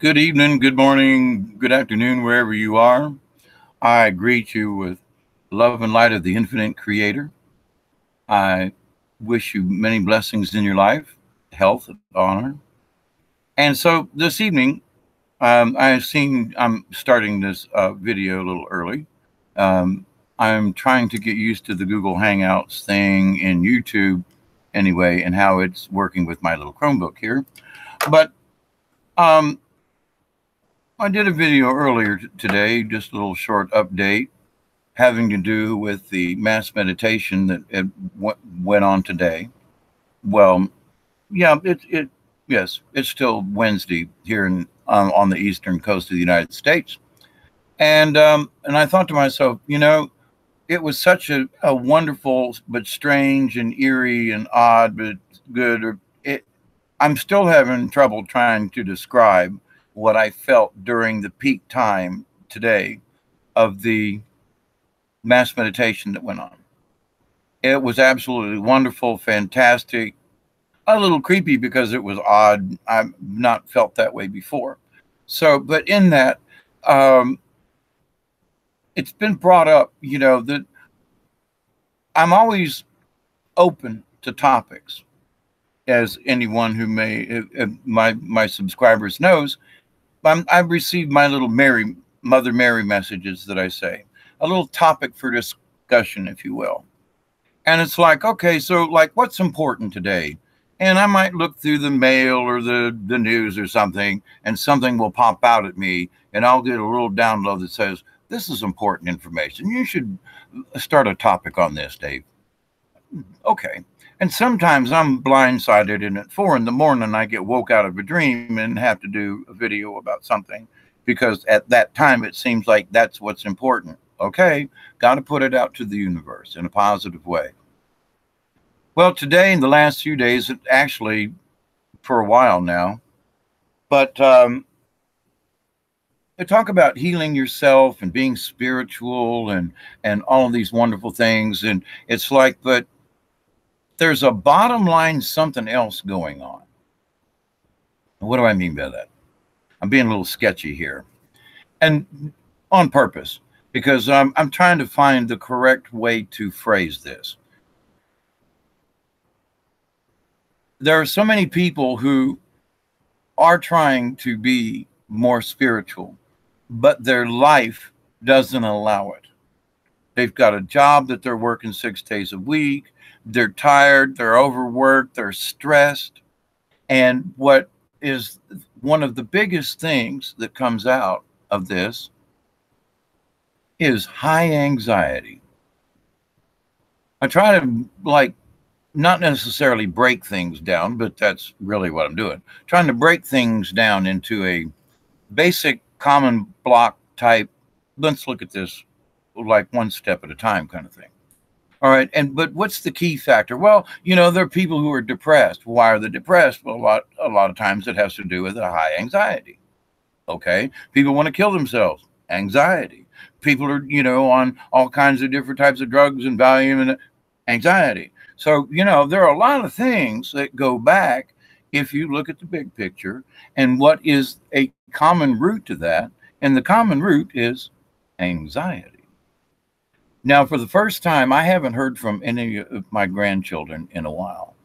Good evening, good morning, good afternoon, wherever you are. I greet you with love and light of the infinite creator. I wish you many blessings in your life, health, honor. And so this evening, I'm starting this video a little early. Um, I'm trying to get used to the Google Hangouts thing in YouTube anyway, and how it's working with my little Chromebook here. But um, I did a video earlier today, just a little short update having to do with the mass meditation that went on today. Well, yeah, yes, it's still Wednesday here on the eastern coast of the United States, and I thought to myself, it was such a wonderful but strange and eerie and odd but good. I'm still having trouble trying to describe what I felt during the peak time today of the mass meditation that went on. It was absolutely wonderful, fantastic, a little creepy because it was odd. I've not felt that way before. So, but in that, um, it's been brought up, that I'm always open to topics, as anyone who may, my subscribers knows. I've received my little Mother Mary messages that I say, a little topic for discussion, if you will. And it's like, okay, so like what's important today? And I might look through the mail or the news or something, and something will pop out at me, and I'll get a little download that says, this is important information. You should start a topic on this, Dave. Okay. And sometimes I'm blindsided, and at 4 a.m. I get woke out of a dream and have to do a video about something because at that time it seems like that's what's important. Okay, got to put it out to the universe in a positive way. Well, today, in the last few days, actually for a while now, but they talk about healing yourself and being spiritual and all of these wonderful things. And it's like, but there's a bottom line something else going on. What do I mean by that? I'm being a little sketchy here, and on purpose, because I'm trying to find the correct way to phrase this. There are so many people who are trying to be more spiritual, but their life doesn't allow it. They've got a job that they're working 6 days a week. They're tired, they're overworked, they're stressed. And what is one of the biggest things that comes out of this is high anxiety. I try to not necessarily break things down, but that's really what I'm doing. Trying to break things down into a basic common block type, let's look at this like one step at a time kind of thing. All right. But what's the key factor? Well, there are people who are depressed. Why are they depressed? Well, a lot of times it has to do with a high anxiety. Okay. People want to kill themselves. Anxiety. People are, on all kinds of different types of drugs and Valium and anxiety. So, there are a lot of things that go back if you look at the big picture and what is a common root to that. And the common root is anxiety. Now, for the first time, I haven't heard from any of my grandchildren in a while.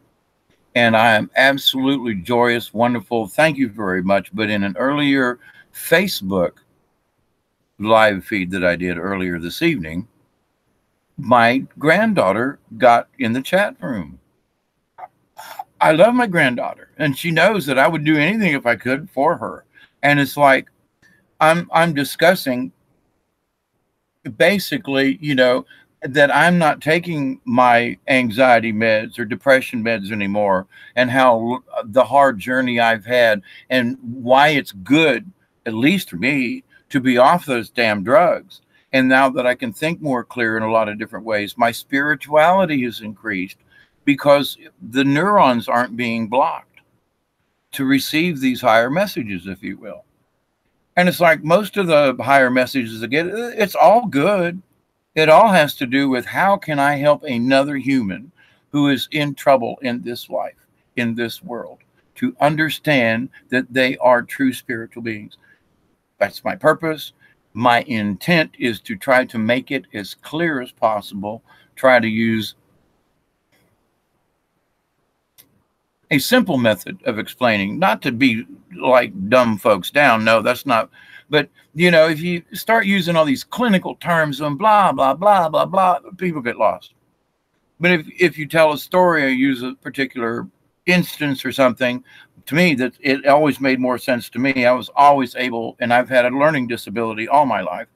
And I am absolutely joyous, wonderful. Thank you very much. But in an earlier Facebook live feed that I did earlier this evening, my granddaughter got in the chat room. I love my granddaughter, and she knows that I would do anything if I could for her. And it's like I'm discussing basically, that I'm not taking my anxiety meds or depression meds anymore, and how the hard journey I've had and why it's good, at least for me, to be off those damn drugs. And now that I can think more clear in a lot of different ways, my spirituality has increased because the neurons aren't being blocked to receive these higher messages, if you will. And it's like most of the higher messages I get, it's all good. It all has to do with how can I help another human who is in trouble in this life, in this world, to understand that they are true spiritual beings. That's my purpose. My intent is to try to make it as clear as possible, try to use a simple method of explaining, not to be like dumb folks down. No, that's not. But, you know, if you start using all these clinical terms and blah, blah, blah, blah, blah, people get lost. But if you tell a story or use a particular instance or something, to me, that it always made more sense to me. I was always able, and I've had a learning disability all my life.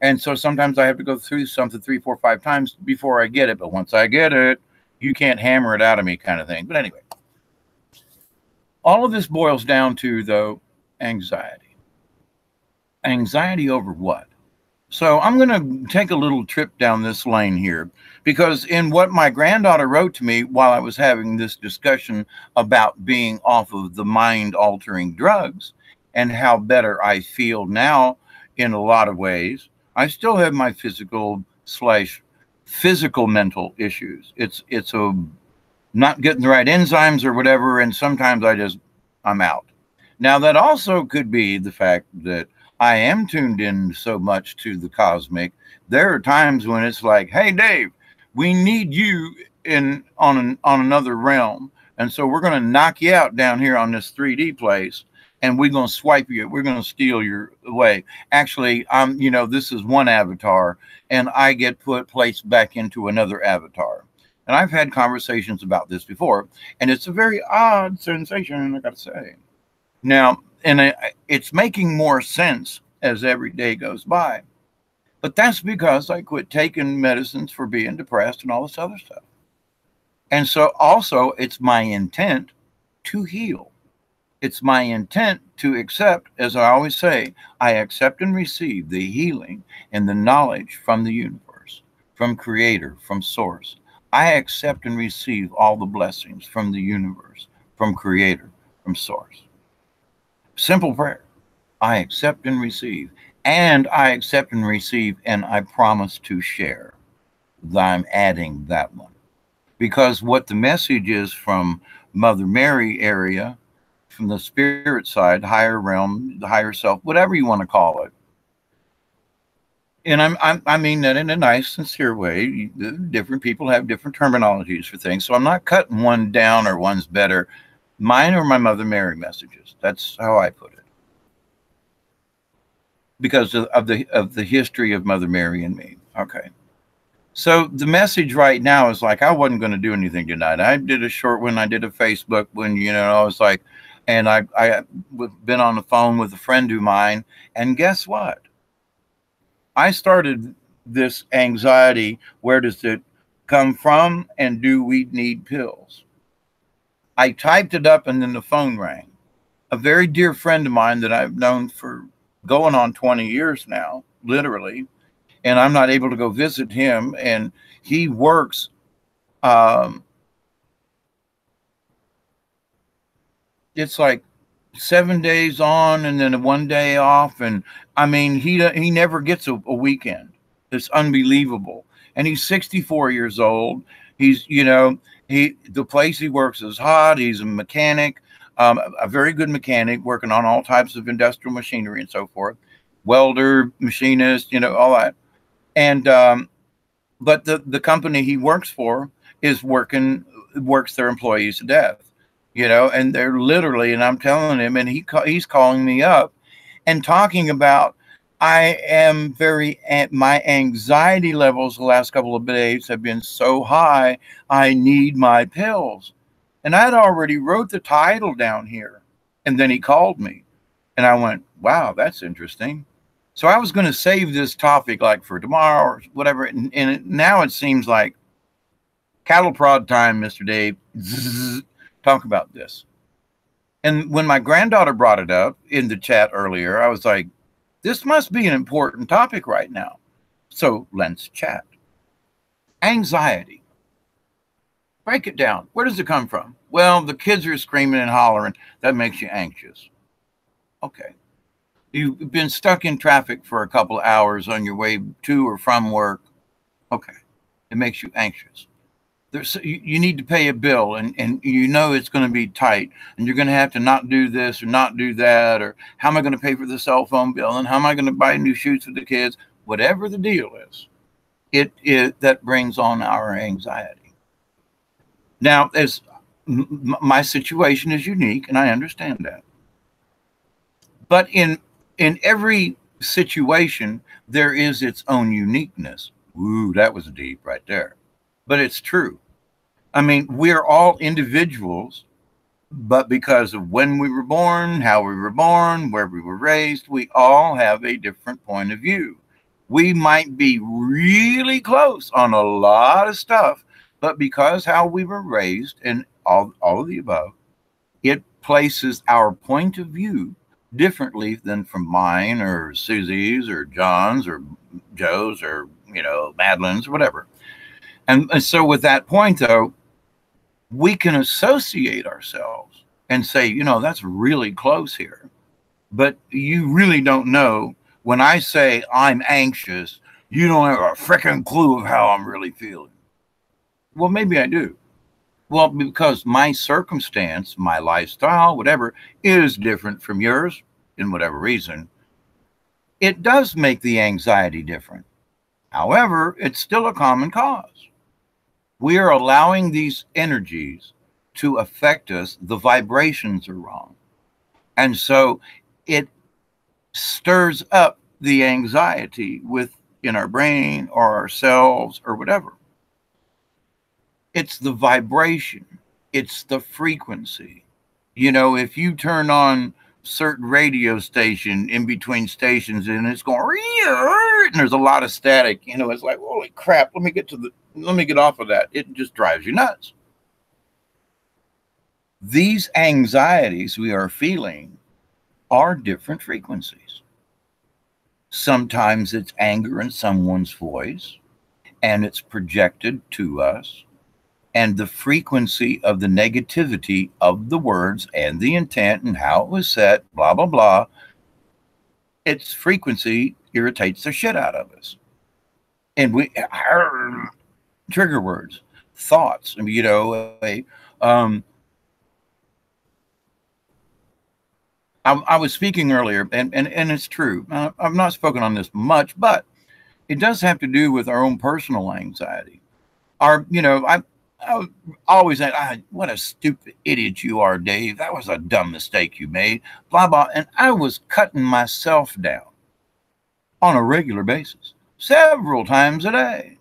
And so sometimes I have to go through something 3, 4, 5 times before I get it. But once I get it, you can't hammer it out of me kind of thing. But anyway, all of this boils down to, though, anxiety. Anxiety over what? So I'm going to take a little trip down this lane here, because in what my granddaughter wrote to me while I was having this discussion about being off of the mind-altering drugs and how better I feel now in a lot of ways, I still have my physical mental issues. It's a not getting the right enzymes or whatever, and sometimes I'm out. Now, that also could be the fact that I am tuned in so much to the cosmic. There are times when it's like, hey, Dave, we need you on another realm. And so we're going to knock you out down here on this 3D place, and we're going to swipe you. We're going to steal your away. Actually, this is one avatar, and I get placed back into another avatar. And I've had conversations about this before, and it's a very odd sensation, I got to say. Now, and it's making more sense as every day goes by. But that's because I quit taking medicines for being depressed and all this other stuff. And so also it's my intent to heal. It's my intent to accept, as I always say, I accept and receive the healing and the knowledge from the universe, from Creator, from Source. I accept and receive all the blessings from the universe, from Creator, from Source. Simple prayer. I accept and receive. And I accept and receive, and I promise to share. I'm adding that one. Because what the message is from Mother Mary area, from the spirit side, higher realm, the higher self, whatever you want to call it. And I mean that in a nice, sincere way. Different people have different terminologies for things. So I'm not cutting one down or one's better. Mine are my Mother Mary messages. That's how I put it. Because of the history of Mother Mary and me. Okay. So the message right now is like, I wasn't going to do anything tonight. I did a short one. I did a Facebook one, I was like, and I been on the phone with a friend of mine. And guess what? I started this anxiety. Where does it come from? And do we need pills? I typed it up and then the phone rang. A very dear friend of mine that I've known for going on 20 years now, literally, and I'm not able to go visit him. And he works, it's like 7 days on and then 1 day off. And I mean, he never gets a weekend. It's unbelievable. And he's 64 years old. He's, the place he works is hot. He's a mechanic, a very good mechanic, working on all types of industrial machinery and so forth. Welder, machinist, all that. And, but the company he works for is works their employees to death. And they're literally, and I'm telling him, and he's calling me up and talking about, my anxiety levels the last couple of days have been so high, I need my pills. And I'd already wrote the title down here. And then he called me and I went, wow, that's interesting. So I was going to save this topic like for tomorrow or whatever. And now it seems like cattle prod time, Mr. Dave. Talk about this. And when my granddaughter brought it up in the chat earlier, I was like, this must be an important topic right now. So let's chat. Anxiety. Break it down. Where does it come from? Well, the kids are screaming and hollering. That makes you anxious. Okay. You've been stuck in traffic for a couple of hours on your way to or from work. Okay. It makes you anxious. You need to pay a bill, and you know it's going to be tight, and you're going to have to not do this or not do that, or how am I going to pay for the cell phone bill, and how am I going to buy new shoes for the kids? Whatever the deal is, that brings on our anxiety. Now, as my situation is unique, and I understand that, but in every situation there is its own uniqueness. Ooh, that was deep right there, but it's true. I mean, we're all individuals, but because of when we were born, how we were born, where we were raised, we all have a different point of view. We might be really close on a lot of stuff, but because how we were raised and all of the above, it places our point of view differently than from mine or Susie's or John's or Joe's or, Madeline's or whatever. And so with that point, though, we can associate ourselves and say, that's really close here. But you really don't know. When I say I'm anxious, you don't have a freaking clue of how I'm really feeling. Well, maybe I do. Well, because my circumstance, my lifestyle, whatever, is different from yours in whatever reason, it does make the anxiety different. However, it's still a common cause. We are allowing these energies to affect us. The vibrations are wrong. And so it stirs up the anxiety in our brain or ourselves or whatever. It's the vibration. It's the frequency. If you turn on certain radio station in between stations and it's going, and there's a lot of static, it's like, holy crap, let me get off of that. It just drives you nuts. These anxieties we are feeling are different frequencies. Sometimes it's anger in someone's voice and it's projected to us. And the frequency of the negativity of the words and the intent and how it was set, blah, blah, blah, its frequency irritates the shit out of us. And trigger words, thoughts, I was speaking earlier, and it's true. I've not spoken on this much, but it does have to do with our own personal anxiety. I always said, what a stupid idiot you are, Dave. That was a dumb mistake you made, blah, blah. And I was cutting myself down on a regular basis, several times a day.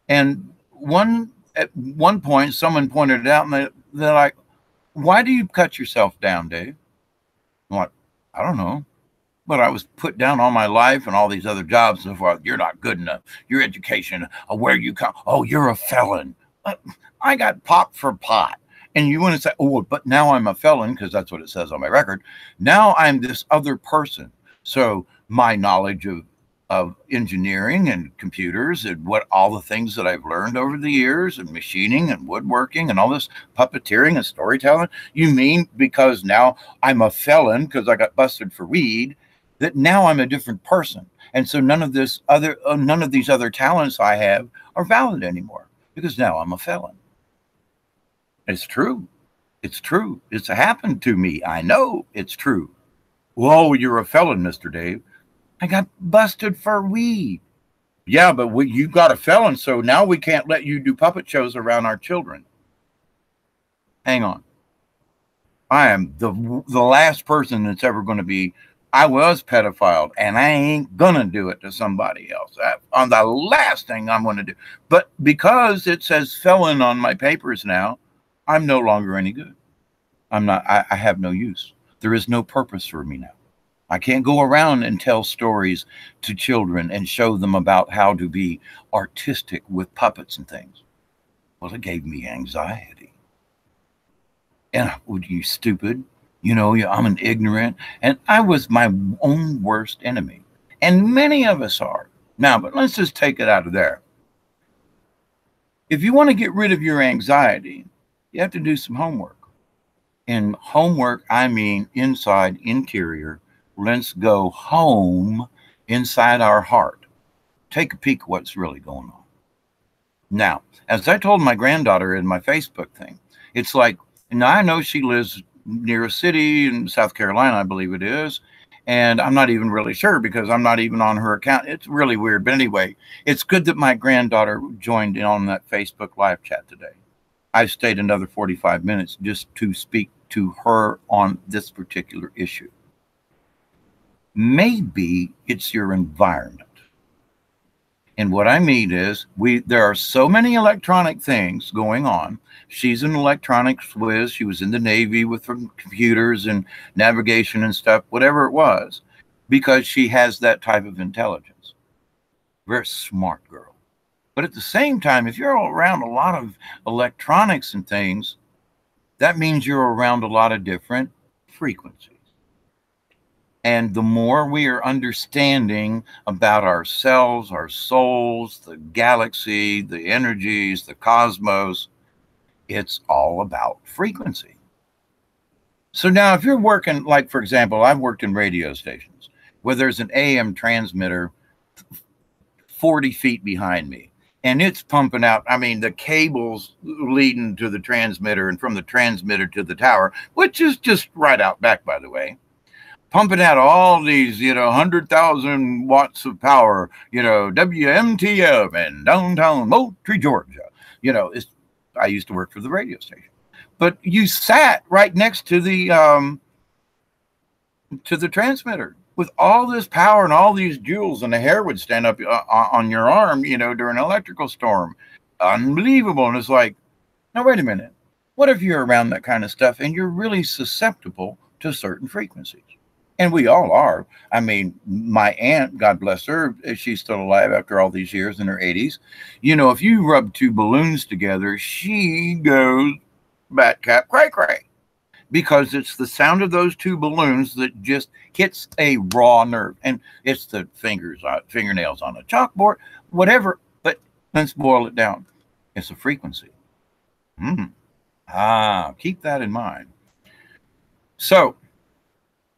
And at one point, someone pointed it out, and they're like, why do you cut yourself down, Dave? I'm like, I don't know. But I was put down all my life and all these other jobs and so forth. You're not good enough. Your education, where you come. Oh, you're a felon. I got popped for pot. And you want to say, oh, but now I'm a felon, because that's what it says on my record. Now I'm this other person. So my knowledge of engineering and computers and all the things that I've learned over the years and machining and woodworking and all this puppeteering and storytelling, you mean because now I'm a felon because I got busted for weed, that now I'm a different person. And so none of these other talents I have are valid anymore, because now I'm a felon. It's true. It's true. It's happened to me. I know it's true. Whoa, you're a felon, Mr. Dave. I got busted for weed. Yeah, but you got a felon, so now we can't let you do puppet shows around our children. Hang on. I am the last person that's ever going to be. I was pedophile, and I ain't going to do it to somebody else. On the last thing I'm going to do. But because it says felon on my papers now, I'm no longer any good. I'm not. I have no use. There is no purpose for me now. I can't go around and tell stories to children and show them about how to be artistic with puppets and things. Well, it gave me anxiety. And you stupid, I'm an ignorant. And I was my own worst enemy. And many of us are. Now, but let's just take it out of there. If you want to get rid of your anxiety, you have to do some homework. And homework, I mean inside, interior. Let's go home inside our heart. Take a peek at what's really going on. Now, as I told my granddaughter in my Facebook thing, it's like, now I know she lives near a city in South Carolina, I believe it is. And I'm not even really sure because I'm not even on her account. It's really weird. But anyway, it's good that my granddaughter joined in on that Facebook live chat today. I stayed another 45 minutes just to speak to her on this particular issue. Maybe it's your environment. And what I mean is there are so many electronic things going on. She's an electronics whiz. She was in the Navy with her computers and navigation and stuff, whatever it was, because she has that type of intelligence. Very smart girl. But at the same time, if you're around a lot of electronics and things, that means you're around a lot of different frequencies. And the more we are understanding about ourselves, our souls, the galaxy, the energies, the cosmos, it's all about frequency. So now if you're working, like, for example, I've worked in radio stations where there's an AM transmitter 40 feet behind me, and it's pumping out, I mean, the cables leading to the transmitter and from the transmitter to the tower, which is just right out back, by the way, pumping out all these, 100,000 watts of power, WMTF in downtown Moultrie, Georgia. I used to work for the radio station, but you sat right next to the transmitter with all this power and all these joules, and the hair would stand up on your arm, during an electrical storm. Unbelievable. And it's like, now, wait a minute. What if you're around that kind of stuff and you're really susceptible to certain frequencies? And we all are. I mean, my aunt, God bless her, she's still alive after all these years in her 80s. If you rub two balloons together, she goes bat cap cray cray, because it's the sound of those two balloons that just hits a raw nerve. And it's the fingernails on a chalkboard, whatever. But let's boil it down. It's a frequency. Keep that in mind. So,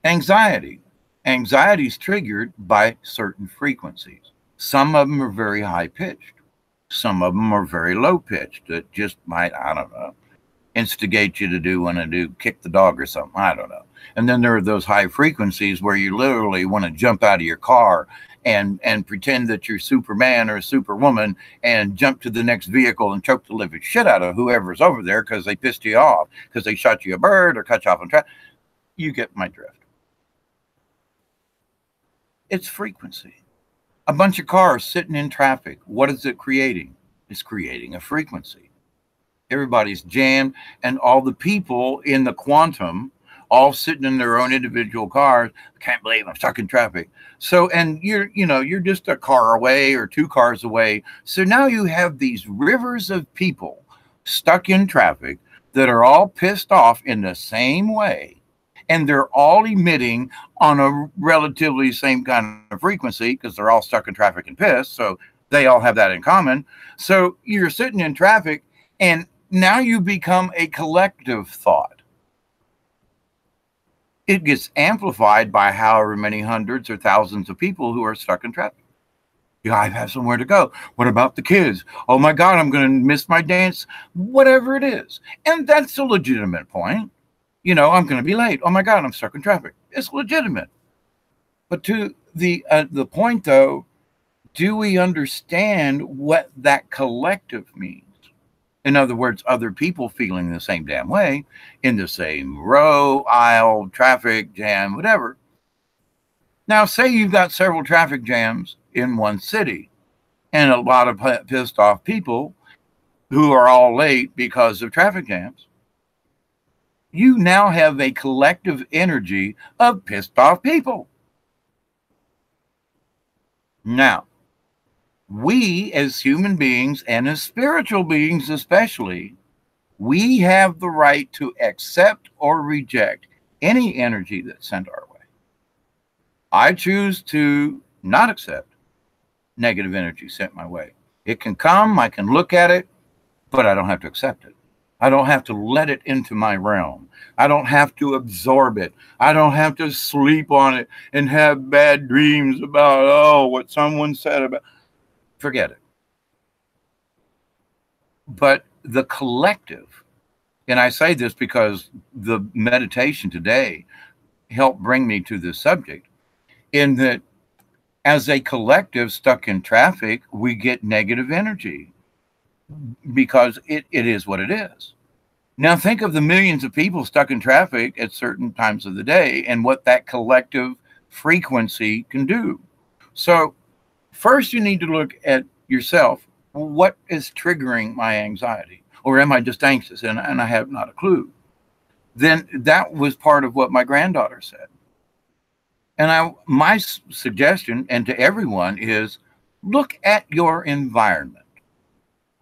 anxiety. Anxiety is triggered by certain frequencies. Some of them are very high pitched. Some of them are very low pitched that just might, I don't know, instigate you to want to kick the dog or something. I don't know. And then there are those high frequencies where you literally want to jump out of your car and pretend that you're Superman or Superwoman and jump to the next vehicle and choke the living shit out of whoever's over there because they pissed you off, because they shot you a bird or cut you off on track. You get my drift. It's frequency. A bunch of cars sitting in traffic. What is it creating? It's creating a frequency. Everybody's jammed, and all the people in the quantum all sitting in their own individual cars. I can't believe I'm stuck in traffic. So, and you're just a car away or two cars away. So now you have these rivers of people stuck in traffic that are all pissed off in the same way. And they're all emitting on a relatively same kind of frequency because they're all stuck in traffic and pissed. So they all have that in common. So you're sitting in traffic, and now you become a collective thought. It gets amplified by however many hundreds or thousands of people who are stuck in traffic. I have somewhere to go. What about the kids? Oh my God, I'm going to miss my dance. Whatever it is. And that's a legitimate point. I'm going to be late. Oh my God, I'm stuck in traffic. It's legitimate. But to the point, though, do we understand what that collective means? In other words, other people feeling the same damn way in the same row, aisle, traffic jam, whatever. Now, say you've got several traffic jams in one city and a lot of pissed off people who are all late because of traffic jams. You now have a collective energy of pissed off people. Now, we as human beings and as spiritual beings especially, we have the right to accept or reject any energy that's sent our way. I choose to not accept negative energy sent my way. It can come, I can look at it, but I don't have to accept it. I don't have to let it into my realm. I don't have to absorb it. I don't have to sleep on it and have bad dreams about, what someone said about. Forget it. But the collective, and I say this because the meditation today helped bring me to this subject, in that as a collective stuck in traffic, we get negative energy because it is what it is. Now, think of the millions of people stuck in traffic at certain times of the day and what that collective frequency can do. So, first, you need to look at yourself. What is triggering my anxiety? Or am I just anxious and I have not a clue? Then that was part of what my granddaughter said. And my suggestion, and to everyone, is look at your environment.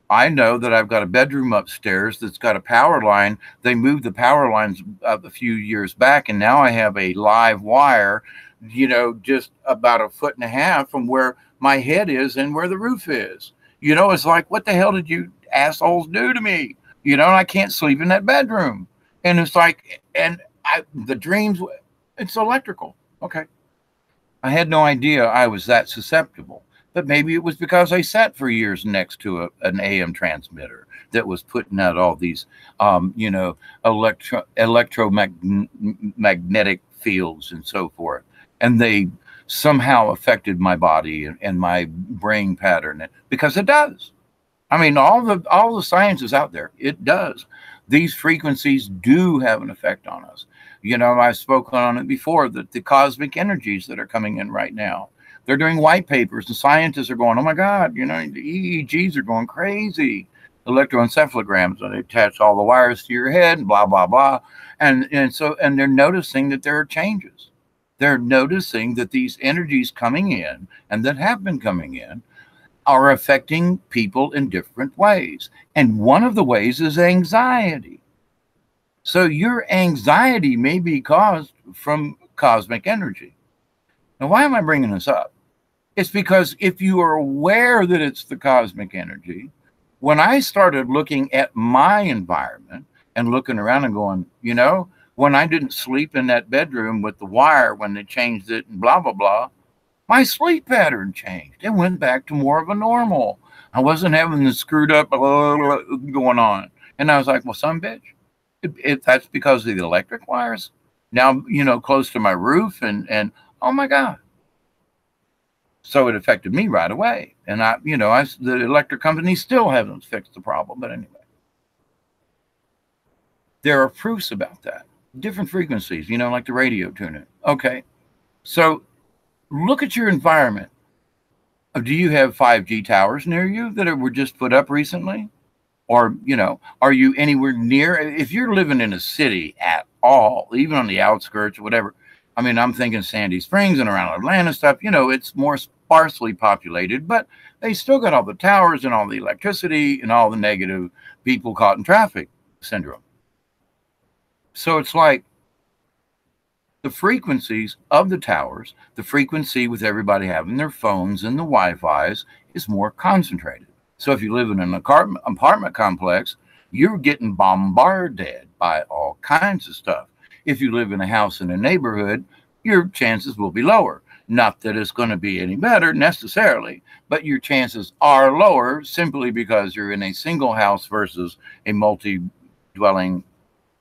I know that I've got a bedroom upstairs that's got a power line. They moved the power lines a few years back, and now I have a live wire, just about a foot and a half from where my head is and where the roof is. It's like, what the hell did you assholes do to me? And I can't sleep in that bedroom. And it's like, the dreams, it's electrical. Okay. I had no idea I was that susceptible. But maybe it was because I sat for years next to an AM transmitter that was putting out all these, electromagnetic fields and so forth. And they somehow affected my body and my brain pattern, because it does. I mean, all the science is out there. It does. These frequencies do have an effect on us. I've spoken on it before, that the cosmic energies that are coming in right now, they're doing white papers, and scientists are going, oh my God, the EEGs are going crazy. Electroencephalograms, and they attach all the wires to your head, and blah, blah, blah. And they're noticing that there are changes. They're noticing that these energies coming in, and that have been coming in, are affecting people in different ways. And one of the ways is anxiety. So your anxiety may be caused from cosmic energy. Now, why am I bringing this up? It's because if you are aware that it's the cosmic energy, when I started looking at my environment and looking around and going, when I didn't sleep in that bedroom with the wire, when they changed it and blah, blah, blah, my sleep pattern changed. It went back to more of a normal. I wasn't having the screwed up going on. And I was like, well, son, bitch, if that's because of the electric wires now, close to my roof and oh my God. So it affected me right away. And the electric company still haven't fixed the problem. But anyway, there are proofs about that. Different frequencies, like the radio tuner. Okay. So look at your environment. Do you have 5G towers near you that were just put up recently? Or, are you anywhere near? If you're living in a city at all, even on the outskirts or whatever, I mean, I'm thinking Sandy Springs and around Atlanta stuff, it's more sparsely populated, but they still got all the towers and all the electricity and all the negative people caught in traffic syndrome. So it's like the frequencies of the towers, the frequency with everybody having their phones and the Wi-Fi's is more concentrated. So if you live in an apartment complex, you're getting bombarded by all kinds of stuff. If you live in a house in a neighborhood, your chances will be lower. Not that it's going to be any better necessarily, but your chances are lower simply because you're in a single house versus a multi-dwelling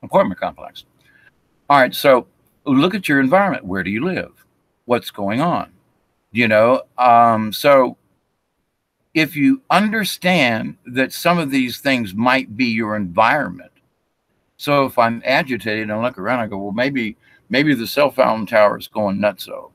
apartment complex. All right, so look at your environment. Where do you live? What's going on? So if you understand that some of these things might be your environment. So if I'm agitated and I look around, I go, well, maybe the cell phone tower is going nutso.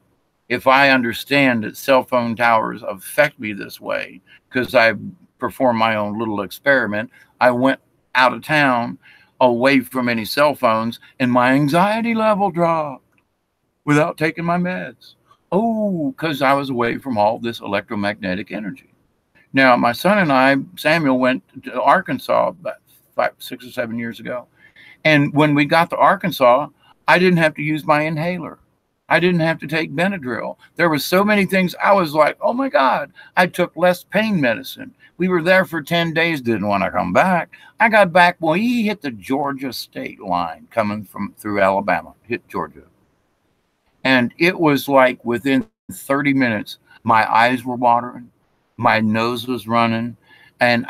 If I understand that cell phone towers affect me this way, because I performed my own little experiment, I went out of town away from any cell phones and my anxiety level dropped without taking my meds. Oh, because I was away from all this electromagnetic energy. Now, my son and I, Samuel, went to Arkansas about 6 or 7 years ago. And when we got to Arkansas, I didn't have to use my inhaler. I didn't have to take Benadryl. There were so many things. I was like, oh my God, I took less pain medicine. We were there for 10 days, didn't want to come back. I got back when he hit the Georgia state line coming through Alabama, hit Georgia. And it was like within 30 minutes, my eyes were watering. My nose was running. And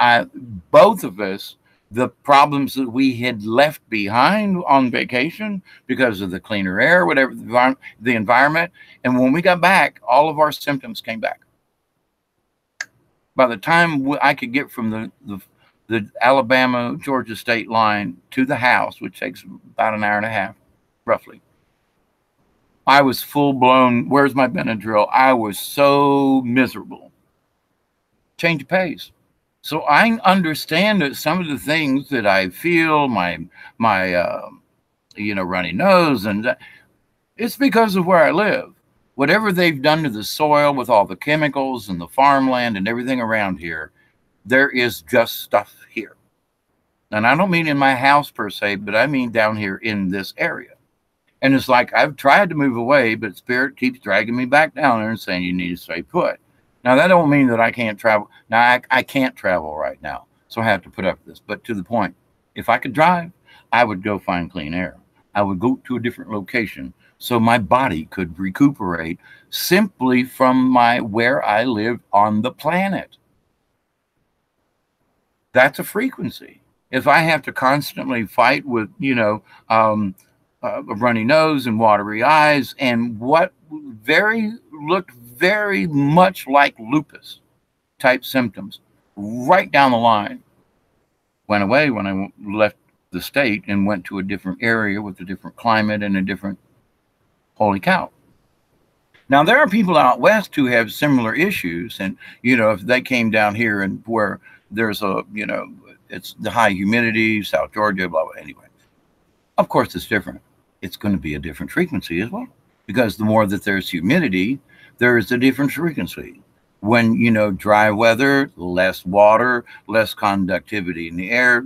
both of us, the problems that we had left behind on vacation because of the cleaner air, whatever the environment. And when we got back, all of our symptoms came back. By the time I could get from the Alabama Georgia state line to the house, which takes about an hour and a half, roughly, I was full blown. Where's my Benadryl? I was so miserable. Change of pace. So I understand that some of the things that I feel, my runny nose, and it's because of where I live. Whatever they've done to the soil with all the chemicals and the farmland and everything around here, there is just stuff here. And I don't mean in my house per se, but I mean down here in this area. And it's like I've tried to move away, but Spirit keeps dragging me back down there and saying you need to stay put. Now, that don't mean that I can't travel. Now, I can't travel right now, so I have to put up with this. But to the point, if I could drive, I would go find clean air. I would go to a different location so my body could recuperate simply from where I live on the planet. That's a frequency. If I have to constantly fight with, a runny nose and watery eyes and what looked very much like lupus type symptoms right down the line, went away when I left the state and went to a different area with a different climate and a different, holy cow. Now, there are people out west who have similar issues. And, if they came down here and where there's it's the high humidity, South Georgia, blah, blah, anyway. Of course, it's different. It's going to be a different frequency as well, because the more that there's humidity, there is a different frequency. When, dry weather, less water, less conductivity in the air,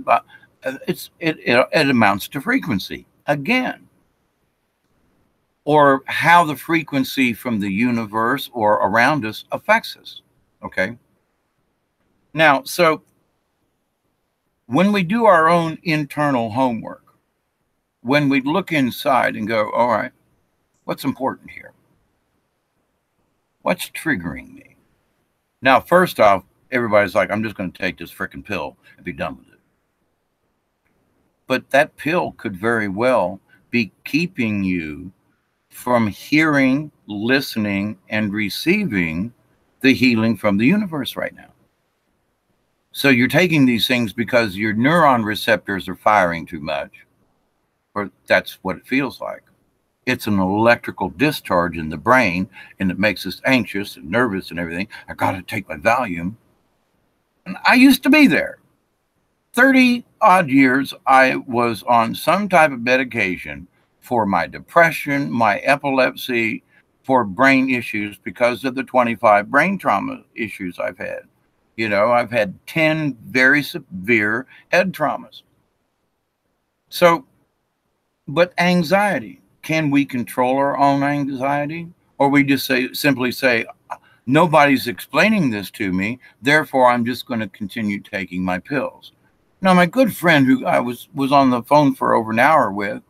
it amounts to frequency again. Or how the frequency from the universe or around us affects us. Okay. Now, so when we do our own internal homework, when we look inside and go, all right, what's important here? What's triggering me? Now, first off, everybody's like, I'm just going to take this freaking pill and be done with it. But that pill could very well be keeping you from hearing, listening, and receiving the healing from the universe right now. So you're taking these things because your neuron receptors are firing too much, or that's what it feels like. It's an electrical discharge in the brain, and it makes us anxious and nervous and everything. I got to take my Valium. And I used to be there. 30 odd years, I was on some type of medication for my depression, my epilepsy, for brain issues because of the 25 brain trauma issues I've had. I've had 10 very severe head traumas. So, but anxiety, can we control our own anxiety? Or we just simply say, nobody's explaining this to me, therefore I'm just going to continue taking my pills. Now, my good friend who I was on the phone for over an hour with,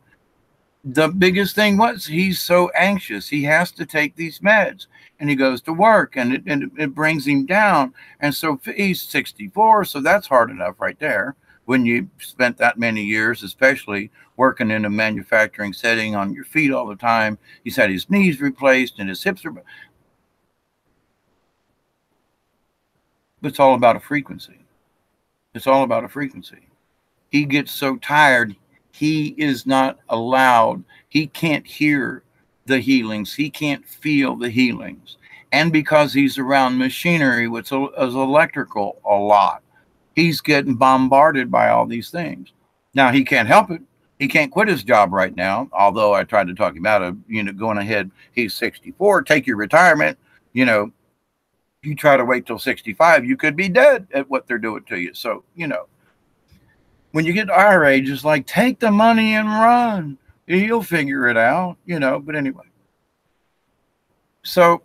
the biggest thing was he's so anxious. He has to take these meds, and he goes to work, and it brings him down. And so he's 64, so that's hard enough right there. When you spent that many years, especially working in a manufacturing setting on your feet all the time, he's had his knees replaced and his hips are. It's all about a frequency. It's all about a frequency. He gets so tired, he is not allowed. He can't hear the healings. He can't feel the healings. And because he's around machinery, which is electrical a lot, he's getting bombarded by all these things. Now, he can't help it. He can't quit his job right now, although I tried to talk him out of, going ahead. He's 64, take your retirement. You try to wait till 65, you could be dead at what they're doing to you. So, when you get to our age, it's like, take the money and run. You'll figure it out, but anyway. So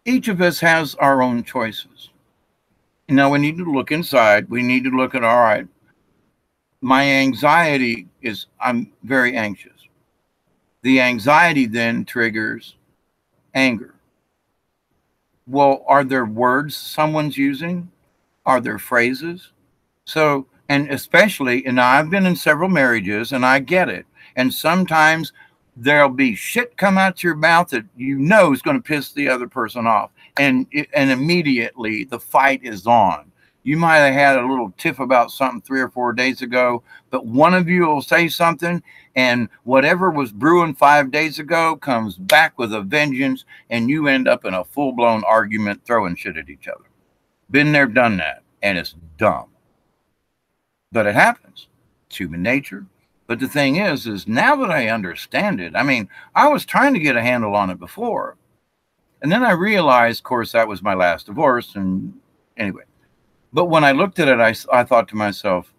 each of us has our own choices. Now we need to look inside. We need to look at, all right, my anxiety is, I'm very anxious. The anxiety then triggers anger. Well, are there words someone's using? Are there phrases? So, and especially, and I've been in several marriages and I get it. And sometimes there'll be shit come out your mouth that you know is going to piss the other person off. And immediately the fight is on. You might have had a little tiff about something 3 or 4 days ago, but one of you will say something, and whatever was brewing 5 days ago comes back with a vengeance, and you end up in a full blown argument throwing shit at each other. Been there, done that, and it's dumb. But it happens. It's human nature. But the thing is now that I understand it, I mean, I was trying to get a handle on it before. And then I realized, of course, that was my last divorce. And anyway, but when I looked at it, I thought to myself,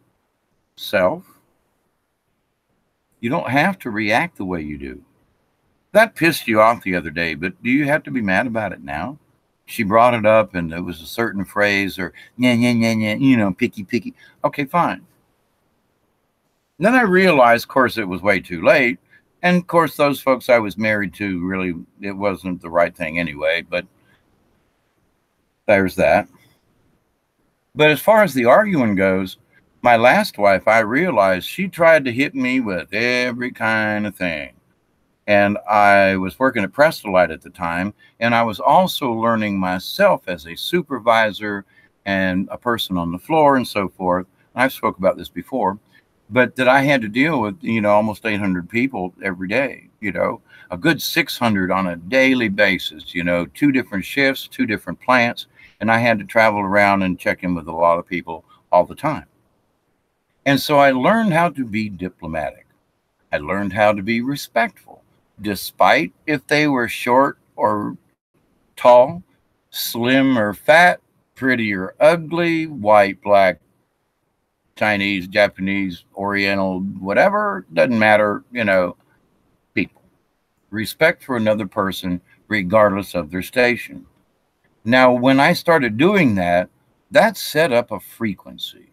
self, you don't have to react the way you do. That pissed you off the other day, but do you have to be mad about it now? She brought it up and it was a certain phrase or, yeah, yeah, yeah, yeah, you know, picky, picky. Okay, fine. Then I realized, of course, it was way too late. And of course, those folks I was married to, really, it wasn't the right thing anyway, but there's that. But as far as the arguing goes, my last wife, I realized she tried to hit me with every kind of thing. And I was working at Prestolite at the time, and I was also learning myself as a supervisor and a person on the floor and so forth. I've spoke about this before, but that I had to deal with, you know, almost 800 people every day, you know, a good 600 on a daily basis, you know, 2 different shifts, 2 different plants, and I had to travel around and check in with a lot of people all the time. And so I learned how to be diplomatic. I learned how to be respectful, despite if they were short or tall, slim or fat, pretty or ugly, white, black, Chinese, Japanese, Oriental, whatever, doesn't matter, you know, people. Respect for another person, regardless of their station. Now, when I started doing that, that set up a frequency.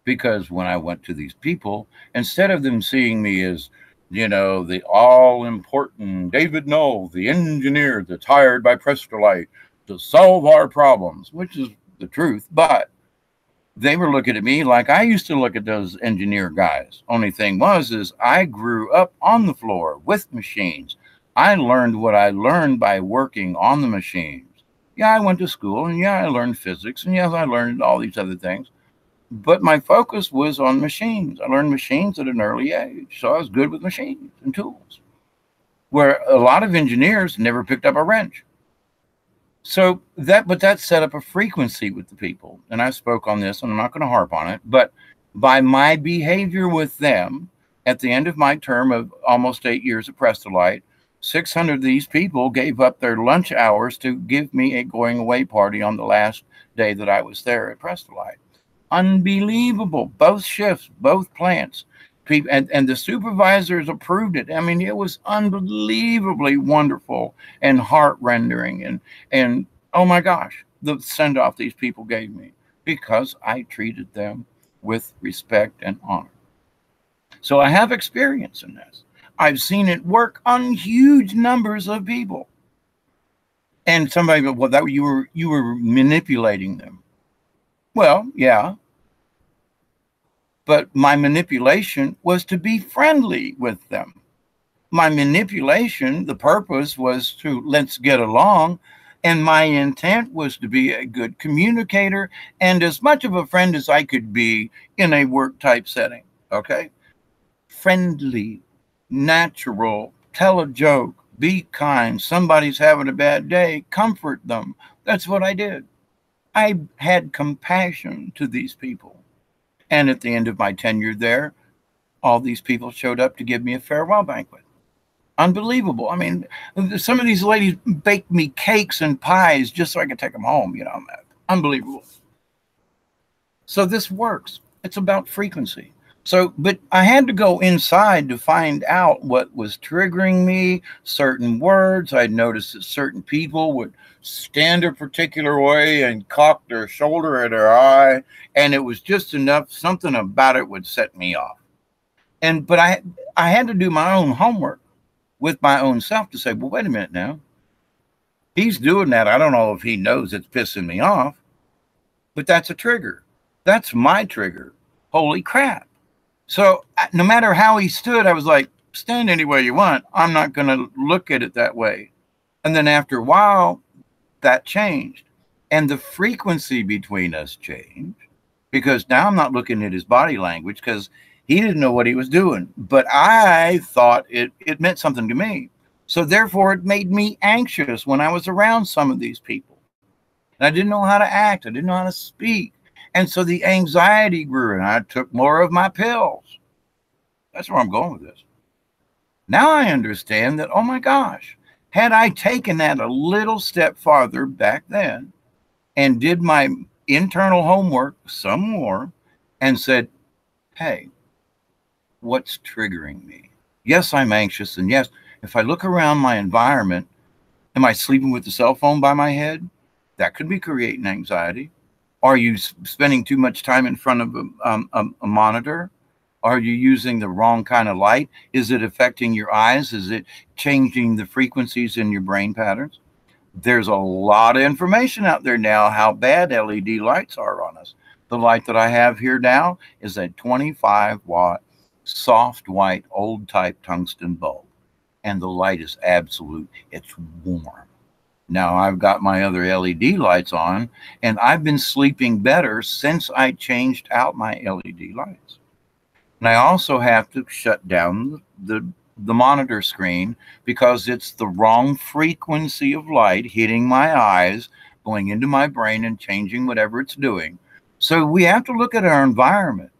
Because when I went to these people, instead of them seeing me as, you know, the all-important David Knoll, the engineer that's hired by Prestolite to solve our problems, which is the truth, but they were looking at me like I used to look at those engineer guys. Only thing was, is I grew up on the floor with machines. I learned what I learned by working on the machines. Yeah, I went to school, and yeah, I learned physics, and yes, I learned all these other things. But my focus was on machines. I learned machines at an early age, so I was good with machines and tools, where a lot of engineers never picked up a wrench. So that set up a frequency with the people. And I spoke on this, and I'm not going to harp on it, but by my behavior with them, at the end of my term of almost 8 years at Prestolite, 600 of these people gave up their lunch hours to give me a going away party on the last day that I was there at Prestolite. Unbelievable. Both shifts, both plants. People, and the supervisors approved it. I mean, it was unbelievably wonderful and heart-rendering. And oh my gosh, the send-off these people gave me because I treated them with respect and honor. So I have experience in this. I've seen it work on huge numbers of people. And somebody goes, well, that you were manipulating them. Well, yeah. But my manipulation was to be friendly with them. My manipulation, the purpose was to let's get along. And my intent was to be a good communicator and as much of a friend as I could be in a work type setting. Okay. Friendly, natural, tell a joke, be kind. Somebody's having a bad day, comfort them. That's what I did. I had compassion to these people. And at the end of my tenure there, all these people showed up to give me a farewell banquet. Unbelievable. I mean, some of these ladies baked me cakes and pies just so I could take them home, you know. Unbelievable. So this works. It's about frequency. So, but I had to go inside to find out what was triggering me, certain words. I'd noticed that certain people would stand a particular way and cock their shoulder at their eye. And it was just enough, something about it would set me off. But I had to do my own homework with my own self to say, well, wait a minute now. He's doing that. I don't know if he knows it's pissing me off, but that's a trigger. That's my trigger. Holy crap. So no matter how he stood, I was like, stand any way you want. I'm not going to look at it that way. And then after a while, that changed. And the frequency between us changed, because now I'm not looking at his body language because he didn't know what he was doing. But I thought it meant something to me. So therefore, it made me anxious when I was around some of these people. And I didn't know how to act. I didn't know how to speak. And so the anxiety grew, and I took more of my pills. That's where I'm going with this. Now I understand that, oh my gosh, had I taken that a little step farther back then and did my internal homework some more and said, hey, what's triggering me? Yes, I'm anxious. And yes, if I look around my environment, am I sleeping with the cell phone by my head? That could be creating anxiety. Are you spending too much time in front of a monitor? Are you using the wrong kind of light? Is it affecting your eyes? Is it changing the frequencies in your brain patterns? There's a lot of information out there now how bad LED lights are on us. The light that I have here now is a 25-watt, soft white, old type tungsten bulb. And the light is absolute. It's warm. Now I've got my other LED lights on, and I've been sleeping better since I changed out my LED lights. And I also have to shut down the monitor screen because it's the wrong frequency of light hitting my eyes, going into my brain and changing whatever it's doing. So we have to look at our environment.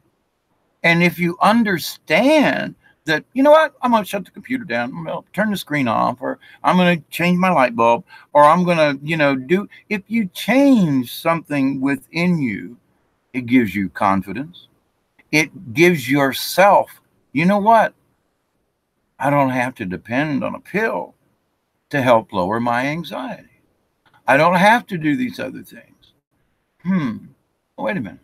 And if you understand that, you know what, I'm going to shut the computer down, I'm going to turn the screen off, or I'm going to change my light bulb, or I'm going to, if you change something within you, it gives you confidence. It gives yourself, you know what, I don't have to depend on a pill to help lower my anxiety. I don't have to do these other things. Wait a minute.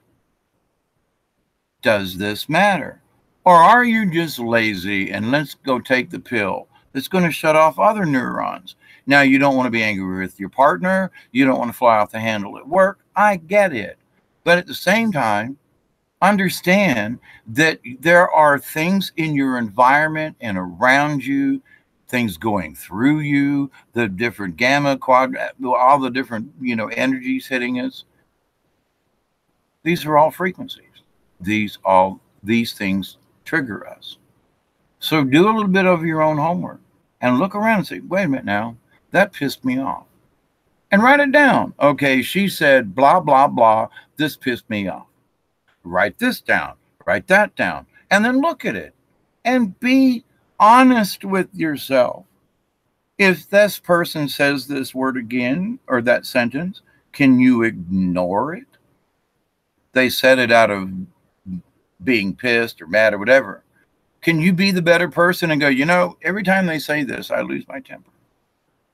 Does this matter? Or are you just lazy and let's go take the pill that's going to shut off other neurons? Now, you don't want to be angry with your partner. You don't want to fly off the handle at work. I get it. But at the same time, understand that there are things in your environment and around you, things going through you, the different gamma, all the different, energies hitting us. These are all frequencies. These things trigger us. So do a little bit of your own homework and look around and say, wait a minute now, that pissed me off. And write it down. Okay, she said, blah, blah, blah, this pissed me off. Write this down, write that down, and then look at it and be honest with yourself. If this person says this word again or that sentence, can you ignore it? They said it out of being pissed or mad or whatever. Can you be the better person and go, every time they say this, I lose my temper?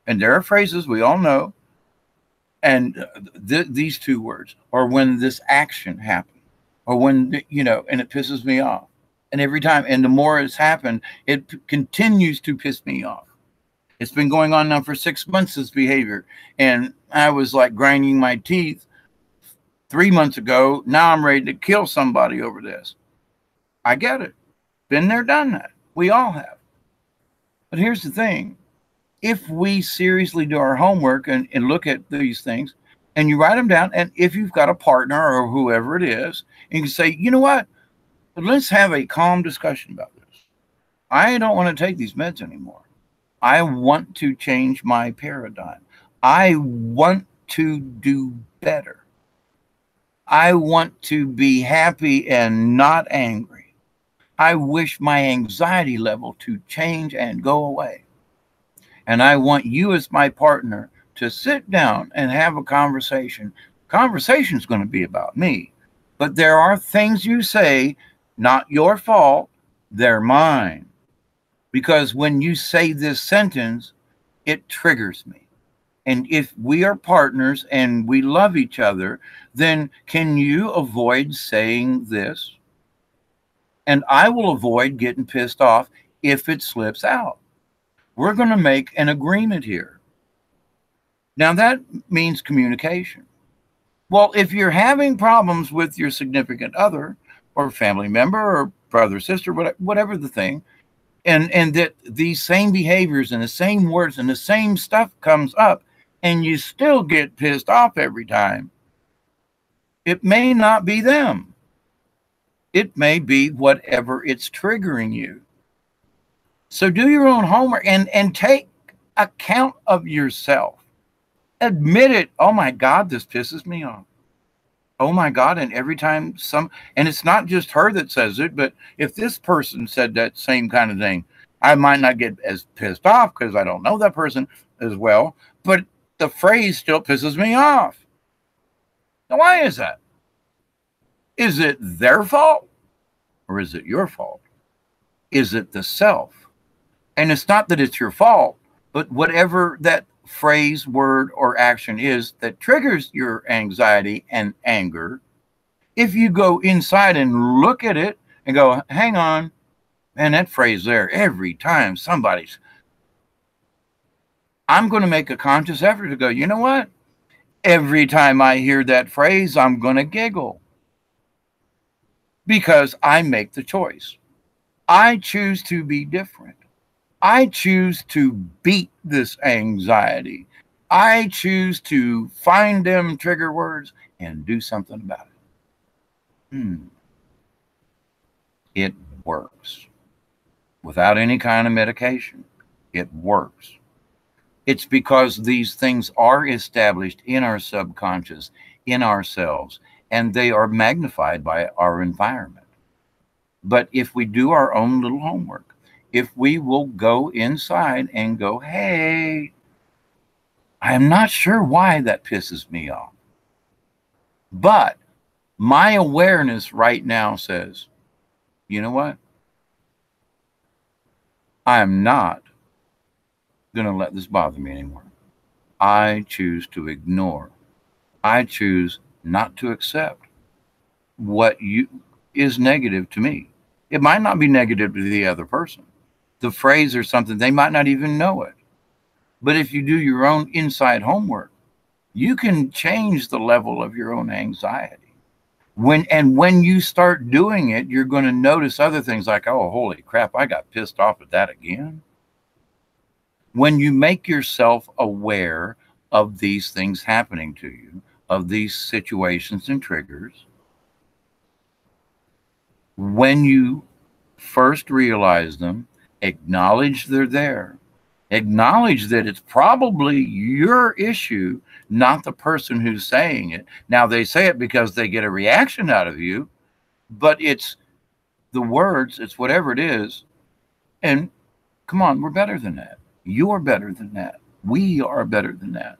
And there are phrases we all know. And these two words, or when this action happened, or when, and it pisses me off. And every time, and the more it's happened, it continues to piss me off. It's been going on now for 6 months, this behavior. And I was like grinding my teeth 3 months ago. Now I'm ready to kill somebody over this. I get it. Been there, done that. We all have. But here's the thing. If we seriously do our homework and look at these things, and you write them down, and if you've got a partner or whoever it is, and you can say, you know what, let's have a calm discussion about this. I don't want to take these meds anymore. I want to change my paradigm. I want to do better. I want to be happy and not angry. I wish my anxiety level to change and go away. And I want you as my partner to sit down and have a conversation. Conversation is going to be about me. But there are things you say, not your fault, they're mine. Because when you say this sentence, it triggers me. And if we are partners and we love each other, then can you avoid saying this? And I will avoid getting pissed off if it slips out. We're going to make an agreement here. Now that means communication. Well, if you're having problems with your significant other or family member or brother, sister, whatever the thing, and that these same behaviors and the same words and the same stuff comes up, and you still get pissed off every time, it may not be them. It may be whatever it's triggering you. So do your own homework and take account of yourself. Admit it. Oh my God, this pisses me off. Oh my God. And every time and it's not just her that says it, but if this person said that same kind of thing, I might not get as pissed off because I don't know that person as well, but the phrase still pisses me off. Now, why is that? Is it their fault or is it your fault? Is it the self? And it's not that it's your fault, but whatever that phrase, word, or action is that triggers your anxiety and anger, if you go inside and look at it and go, hang on, man, that phrase there, every time I'm going to make a conscious effort to go, you know what? Every time I hear that phrase, I'm going to giggle because I make the choice. I choose to be different. I choose to beat this anxiety. I choose to find them trigger words and do something about it. It works. Without any kind of medication, it works. It's because these things are established in our subconscious, in ourselves, and they are magnified by our environment. But if we do our own little homework, if we will go inside and go, hey, I'm not sure why that pisses me off, but my awareness right now says, you know what? I am not going to let this bother me anymore. I choose to ignore. I choose not to accept what is negative to me. It might not be negative to the other person. The phrase or something, they might not even know it. But if you do your own inside homework, you can change the level of your own anxiety. When you start doing it, you're going to notice other things like, oh, holy crap, I got pissed off at that again. When you make yourself aware of these things happening to you, of these situations and triggers, when you first realize them, acknowledge they're there. Acknowledge that it's probably your issue, not the person who's saying it. Now, they say it because they get a reaction out of you, but it's the words, it's whatever it is. And come on, we're better than that. You're better than that. We are better than that.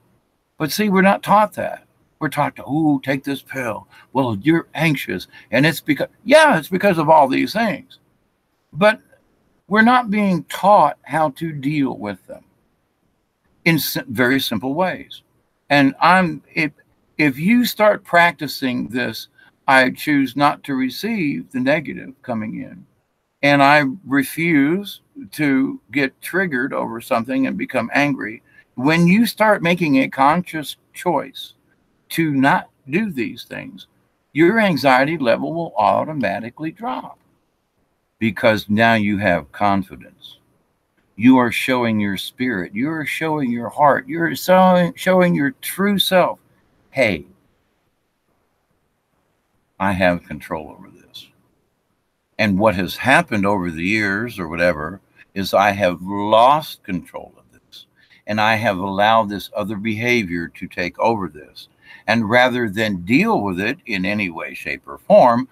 But see, we're not taught that. We're taught to, oh, take this pill. Well, you're anxious. And it's because of all these things. But we're not being taught how to deal with them in very simple ways. And if you start practicing this, I choose not to receive the negative coming in, and I refuse to get triggered over something and become angry. When you start making a conscious choice to not do these things, your anxiety level will automatically drop. Because now you have confidence. You are showing your spirit. You are showing your heart. You're showing your true self. Hey, I have control over this. And what has happened over the years or whatever is I have lost control of this. And I have allowed this other behavior to take over this. And rather than deal with it in any way, shape, or form,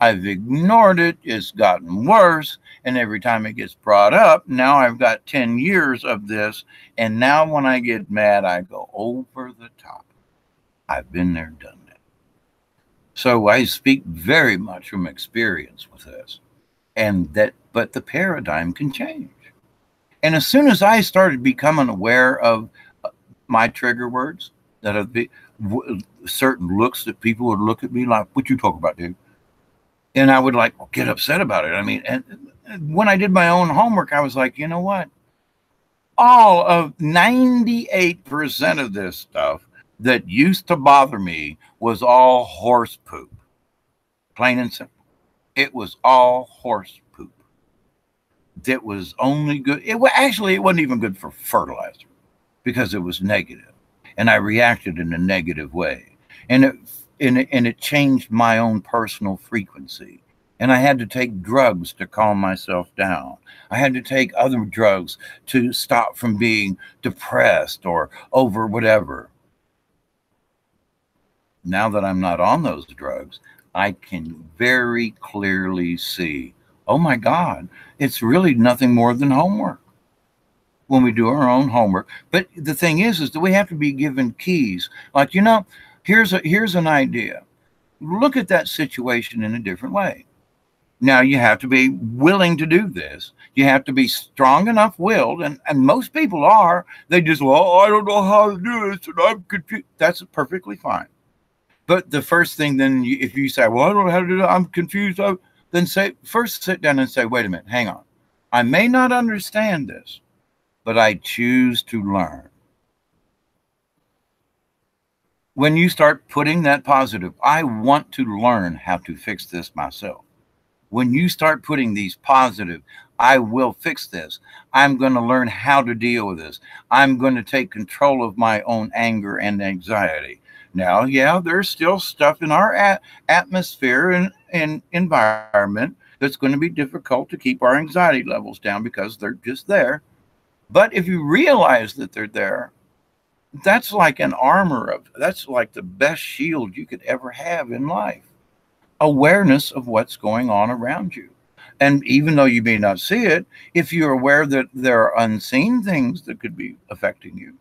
I've ignored it. It's gotten worse. And every time it gets brought up, now I've got 10 years of this. And now when I get mad, I go over the top. I've been there, done that. So I speak very much from experience with this. But the paradigm can change. And as soon as I started becoming aware of my trigger words, that have been certain looks that people would look at me like, what you talk about, dude? And I would get upset about it. I mean, and when I did my own homework, I was like, you know what? All of 98% of this stuff that used to bother me was all horse poop. Plain and simple. It was all horse poop. That was only good. Actually, it wasn't even good for fertilizer because it was negative, and I reacted in a negative way, and it changed my own personal frequency. And I had to take drugs to calm myself down. I had to take other drugs to stop from being depressed or over whatever. Now that I'm not on those drugs, I can very clearly see, oh my God, it's really nothing more than homework when we do our own homework. But the thing is that we have to be given keys. Like, here's an idea. Look at that situation in a different way. Now you have to be willing to do this. You have to be strong enough willed, and most people are. They just, well, I don't know how to do this, and I'm confused. That's perfectly fine. But the first thing, then, if you say, well, I don't know how to do that, I'm confused, then first sit down and say, wait a minute, hang on. I may not understand this, but I choose to learn. When you start putting that positive, I want to learn how to fix this myself. When you start putting these positive, I will fix this. I'm going to learn how to deal with this. I'm going to take control of my own anger and anxiety. Now, yeah, there's still stuff in our atmosphere and environment that's going to be difficult to keep our anxiety levels down because they're just there. But if you realize that they're there, that's like that's like the best shield you could ever have in life. Awareness of what's going on around you. And even though you may not see it, if you're aware that there are unseen things that could be affecting you,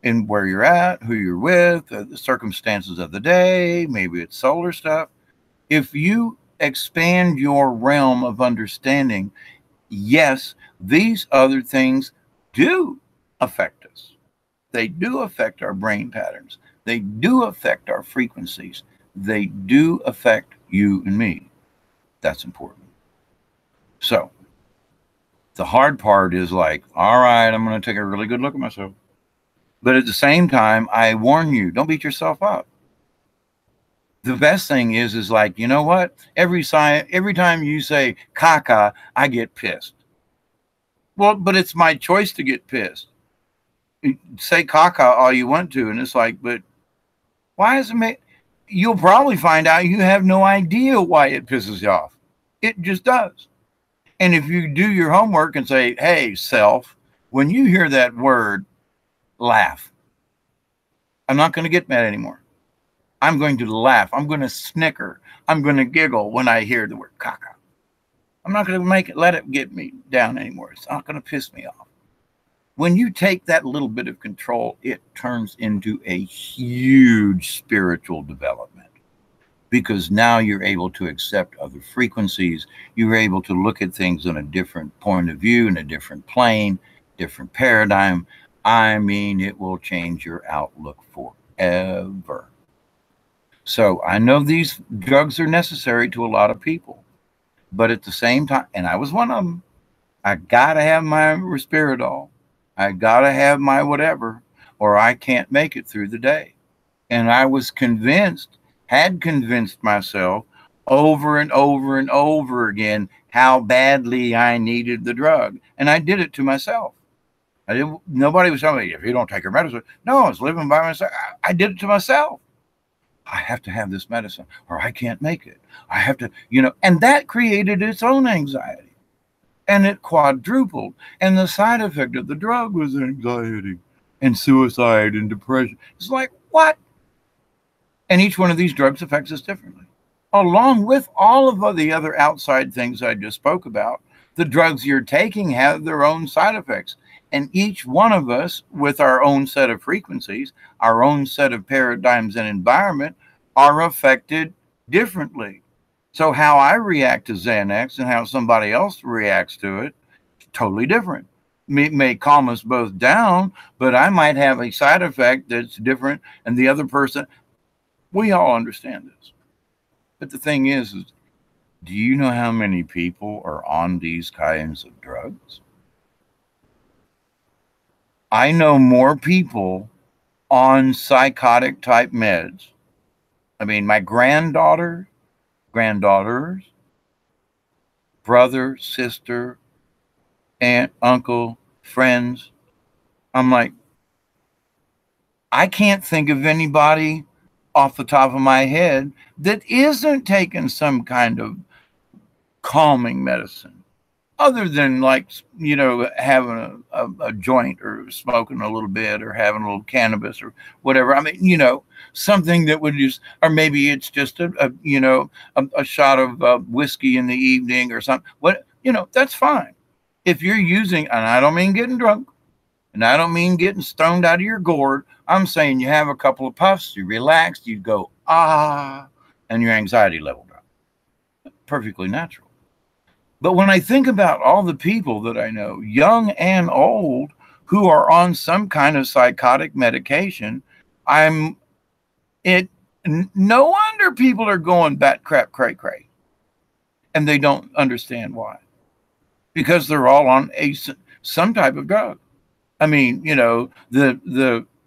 in where you're at, who you're with, the circumstances of the day, maybe it's solar stuff. If you expand your realm of understanding, yes, these other things do affect us. They do affect our brain patterns. They do affect our frequencies. They do affect you and me. That's important. So the hard part is like, all right, I'm going to take a really good look at myself. But at the same time, I warn you, don't beat yourself up. The best thing is like, you know what? Every time you say caca, I get pissed. Well, but it's my choice to get pissed. Say caca all you want to, and it's like, but why is it? You'll probably find out you have no idea why it pisses you off. It just does. And if you do your homework and say, hey, self, when you hear that word, laugh. I'm not going to get mad anymore. I'm going to laugh. I'm going to snicker. I'm going to giggle when I hear the word caca. I'm not going to let it get me down anymore. It's not going to piss me off. When you take that little bit of control, it turns into a huge spiritual development, because now you're able to accept other frequencies. You're able to look at things on a different point of view, in a different plane, different paradigm. I mean, it will change your outlook forever. So I know these drugs are necessary to a lot of people, but at the same time, and I was one of them, I got to have my Risperdal. I got to have my whatever, or I can't make it through the day. And I was had convinced myself over and over and over again how badly I needed the drug. And I did it to myself. Nobody was telling me, if you don't take your medicine. No, I was living by myself. I did it to myself. I have to have this medicine or I can't make it. I have to, and that created its own anxiety, and it quadrupled. And the side effect of the drug was anxiety and suicide and depression. It's like, what? And each one of these drugs affects us differently. Along with all of the other outside things I just spoke about, the drugs you're taking have their own side effects. And each one of us, with our own set of frequencies, our own set of paradigms and environment, are affected differently. So how I react to Xanax and how somebody else reacts to it, totally different. It may calm us both down, but I might have a side effect that's different, and the other person, we all understand this. But the thing is, do you know how many people are on these kinds of drugs? I know more people on psychotic type meds. I mean, my granddaughters, brother, sister, aunt, uncle, friends. I'm like, I can't think of anybody off the top of my head that isn't taking some kind of calming medicine, other than, like, having a joint or smoking a little bit or having a little cannabis or whatever. I mean, something that would just, or maybe it's just a shot of whiskey in the evening or something. That's fine. If you're using, and I don't mean getting drunk, and I don't mean getting stoned out of your gourd. I'm saying you have a couple of puffs, you relax, you go, ah, and your anxiety level drops. Perfectly natural. But when I think about all the people that I know, young and old, who are on some kind of psychotic medication, no wonder people are going bat crap cray cray. And they don't understand why. Because they're all on some type of drug. I mean,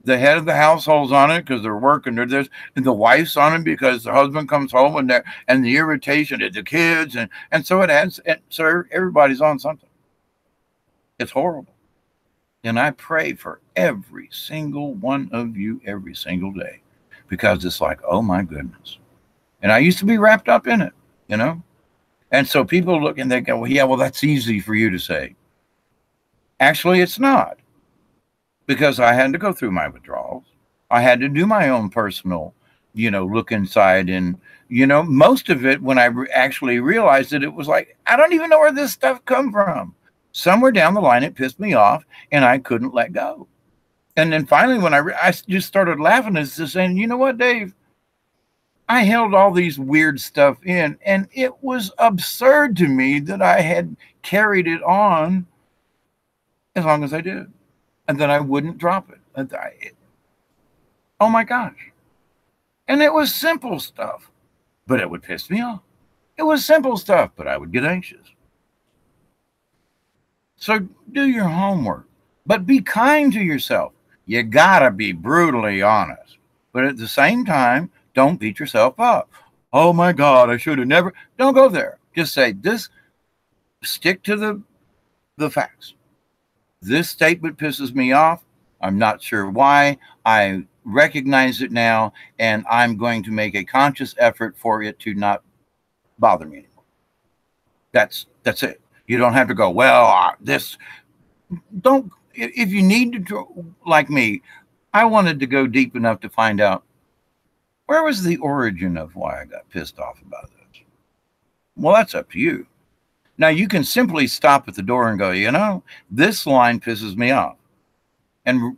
the head of the household's on it because they're working. And the wife's on it because the husband comes home and the irritation of the kids, and so it adds. And so everybody's on something. It's horrible, and I pray for every single one of you every single day, because it's like, oh my goodness. And I used to be wrapped up in it, And so people look and they go, well, yeah, well, that's easy for you to say. Actually, it's not. Because I had to go through my withdrawals. I had to do my own personal, look inside. And, most of it, when I actually realized it, it was like, I don't even know where this stuff come from. Somewhere down the line, it pissed me off and I couldn't let go. And then finally, when I just started laughing and saying, you know what, Dave? I held all these weird stuff in, and it was absurd to me that I had carried it on as long as I did. And then I wouldn't drop it. Oh my gosh. And it was simple stuff, but it would piss me off. It was simple stuff, but I would get anxious. So do your homework, but be kind to yourself. You gotta be brutally honest, but at the same time, don't beat yourself up. Oh my God, I should have never. Don't go there. Just say this, stick to the facts. This statement pisses me off. I'm not sure why. I recognize it now, and I'm going to make a conscious effort for it to not bother me anymore. That's it. You don't have to go, well, don't, if you need to, like me, I wanted to go deep enough to find out where was the origin of why I got pissed off about this. Well, that's up to you. Now, you can simply stop at the door and go, this line pisses me off. And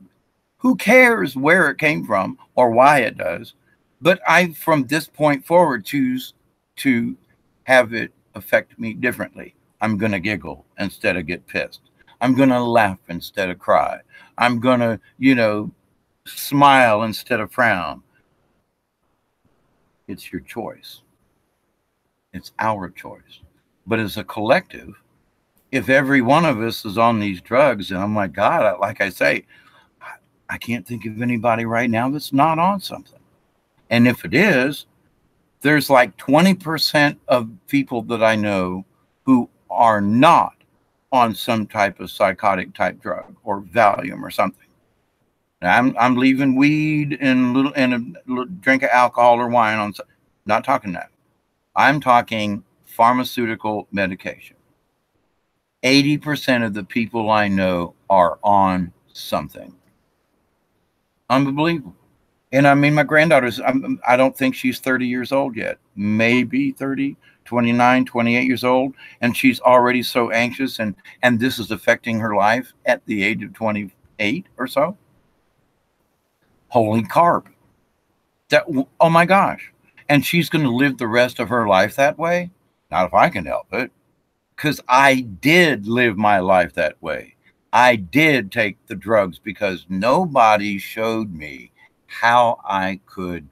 who cares where it came from or why it does? But I, from this point forward, choose to have it affect me differently. I'm going to giggle instead of get pissed. I'm going to laugh instead of cry. I'm going to, smile instead of frown. It's your choice. It's our choice. But as a collective, if every one of us is on these drugs, and oh my God, like I say, I can't think of anybody right now that's not on something. And if it is, there's like 20% of people that I know who are not on some type of psychotic type drug or Valium or something. Now, I'm leaving weed and a little drink of alcohol or wine on. Not talking that. I'm talking pharmaceutical medication. 80% of the people I know are on something. Unbelievable. And I mean, my granddaughter's, I don't think she's 30 years old yet. Maybe 30, 29, 28 years old. And she's already so anxious, and this is affecting her life at the age of 28 or so. Holy carb. Oh my gosh. And she's going to live the rest of her life that way? Not if I can help it. Because I did live my life that way. I did take the drugs because nobody showed me how I could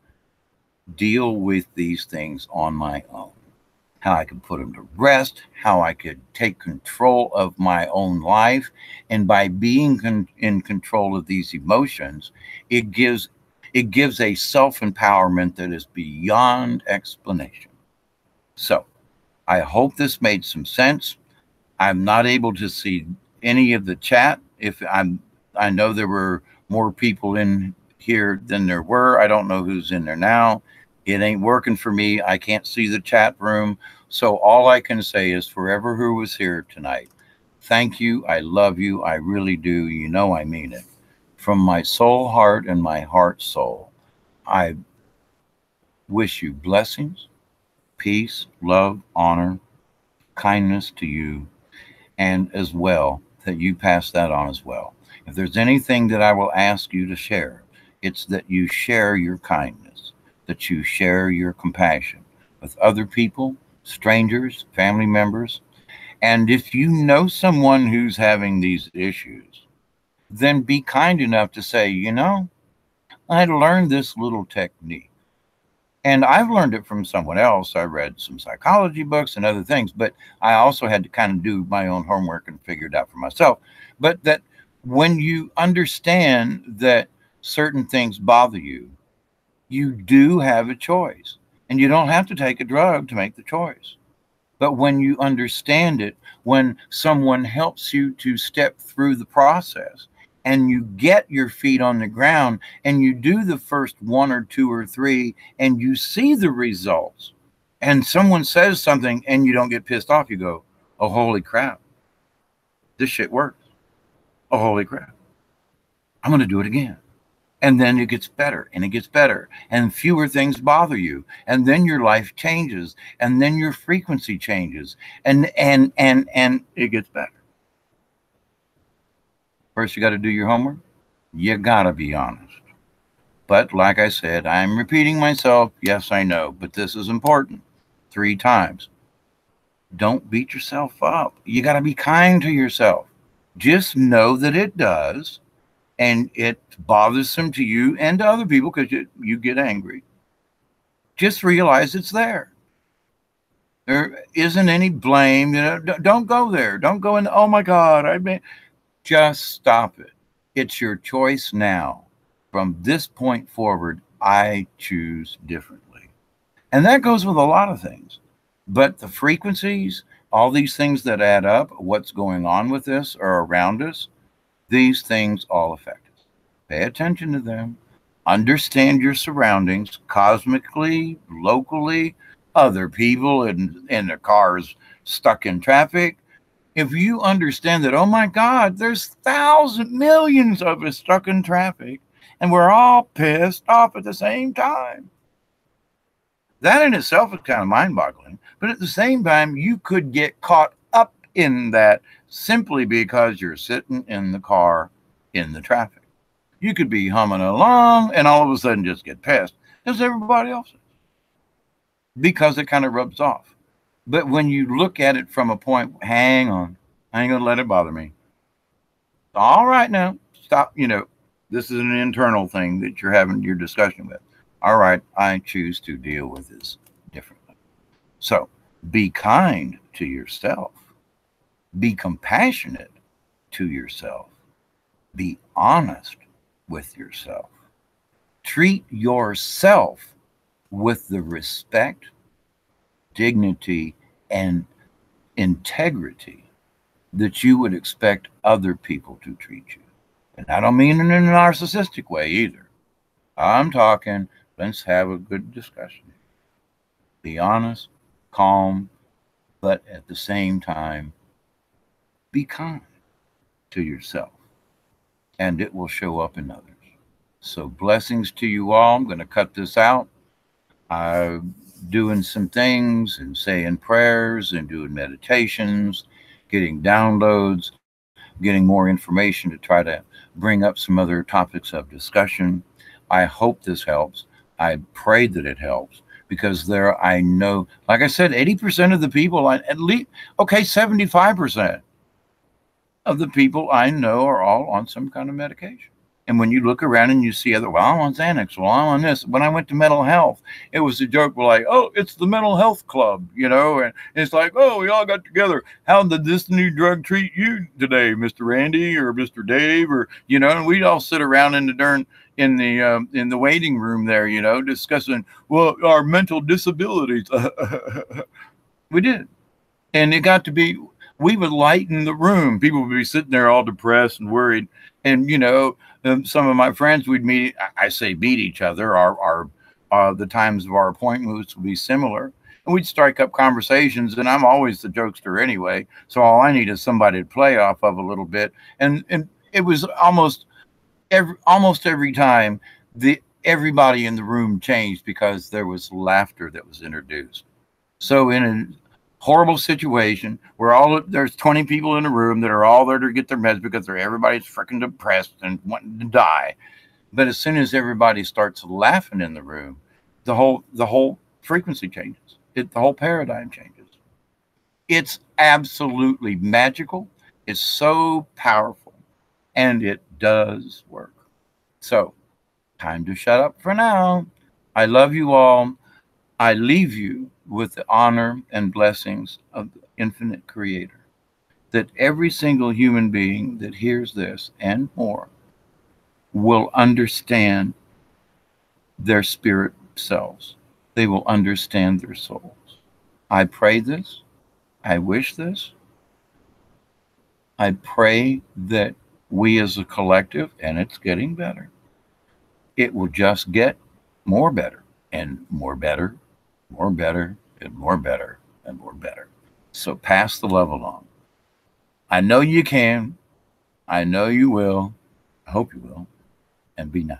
deal with these things on my own. how I could put them to rest, how I could take control of my own life. And by being in control of these emotions, it gives a self-empowerment that is beyond explanation. So I hope this made some sense. I'm not able to see any of the chat. I know there were more people in here than there were. I don't know who's in there now. It ain't working for me. I can't see the chat room. So all I can say is, forever who was here tonight, thank you. I love you. I really do. You know I mean it. From my soul heart and my heart soul, I wish you blessings, peace, love, honor, kindness to you, and as well that you pass that on as well. If there's anything that I will ask you to share, it's that you share your kindness, that you share your compassion with other people, strangers, family members. And if you know someone who's having these issues, then be kind enough to say, I learned this little technique. And I've learned it from someone else. I read some psychology books and other things, but I also had to kind of do my own homework and figure it out for myself. But that when you understand that certain things bother you, you do have a choice. And you don't have to take a drug to make the choice. But when you understand it, when someone helps you to step through the process, and you get your feet on the ground and you do the first 1 or 2 or 3 and you see the results, and someone says something and you don't get pissed off, you go, oh, holy crap, this shit works. Oh, holy crap, I'm going to do it again. And then it gets better and it gets better and fewer things bother you. And then your life changes and then your frequency changes and it gets better. First, you got to do your homework. You got to be honest. But like I said, I'm repeating myself. Yes, I know, but this is important. 3 times. Don't beat yourself up. You got to be kind to yourself. Just know that it does, and it's bothersome to you and to other people because you get angry. Just realize it's there. There isn't any blame. Don't go there. Don't go in. Oh my God, just stop it. It's your choice now. From this point forward, I choose differently. And that goes with a lot of things. But the frequencies, all these things that add up, what's going on with this or around us, these things all affect us. Pay attention to them. Understand your surroundings, cosmically, locally, other people in their cars stuck in traffic. If you understand that, oh my God, there's millions of us stuck in traffic and we're all pissed off at the same time. That in itself is kind of mind-boggling. But at the same time, you could get caught up in that simply because you're sitting in the car in the traffic. You could be humming along and all of a sudden just get pissed, as everybody else is, because it kind of rubs off. But when you look at it from a point, hang on, I ain't going to let it bother me. All right, now, stop. This is an internal thing that you're having your discussion with. All right, I choose to deal with this differently. So be kind to yourself. Be compassionate to yourself. Be honest with yourself. Treat yourself with the respect, dignity, and integrity that you would expect other people to treat you. And I don't mean in a narcissistic way either. I'm talking, let's have a good discussion. Be honest, calm, but at the same time, be kind to yourself. And it will show up in others. So blessings to you all. I'm going to cut this out. I'm doing some things and saying prayers and doing meditations, getting downloads, getting more information to try to bring up some other topics of discussion. I hope this helps. I pray that it helps because I know, like I said, 80% of the people, at least, 75% of the people I know are all on some kind of medication. And when you look around and you see other, well, I'm on Xanax, well, I'm on this. When I went to mental health, it was a joke, like, oh, it's the mental health club, you know, and it's like, oh, we all got together. How did this new drug treat you today, Mr. Randy or Mr. Dave, or you know? And we'd all sit around in the waiting room there, you know, discussing, well, our mental disabilities. We did, and it got to be, we would lighten the room. People would be sitting there all depressed and worried, and you know. Some of my friends we'd meet, I say meet each other, the times of our appointments would be similar. And we'd strike up conversations, and I'm always the jokester anyway. So all I need is somebody to play off of a little bit. And it was almost every time everybody in the room changed because there was laughter that was introduced. So in a horrible situation where there's 20 people in a room that are all there to get their meds because everybody's freaking depressed and wanting to die. But as soon as everybody starts laughing in the room, the whole frequency changes. The whole paradigm changes. It's absolutely magical. It's so powerful, and it does work. So, time to shut up for now. I love you all. I leave you with the honor and blessings of the infinite creator, that every single human being that hears this and more will understand their spirit selves. They will understand their souls. I pray this. I wish this. I pray that we as a collective, and it's getting better, it will just get more better and more better, more better and more better and more better. So pass the love along. I know you can. I know you will. I hope you will. And be nice.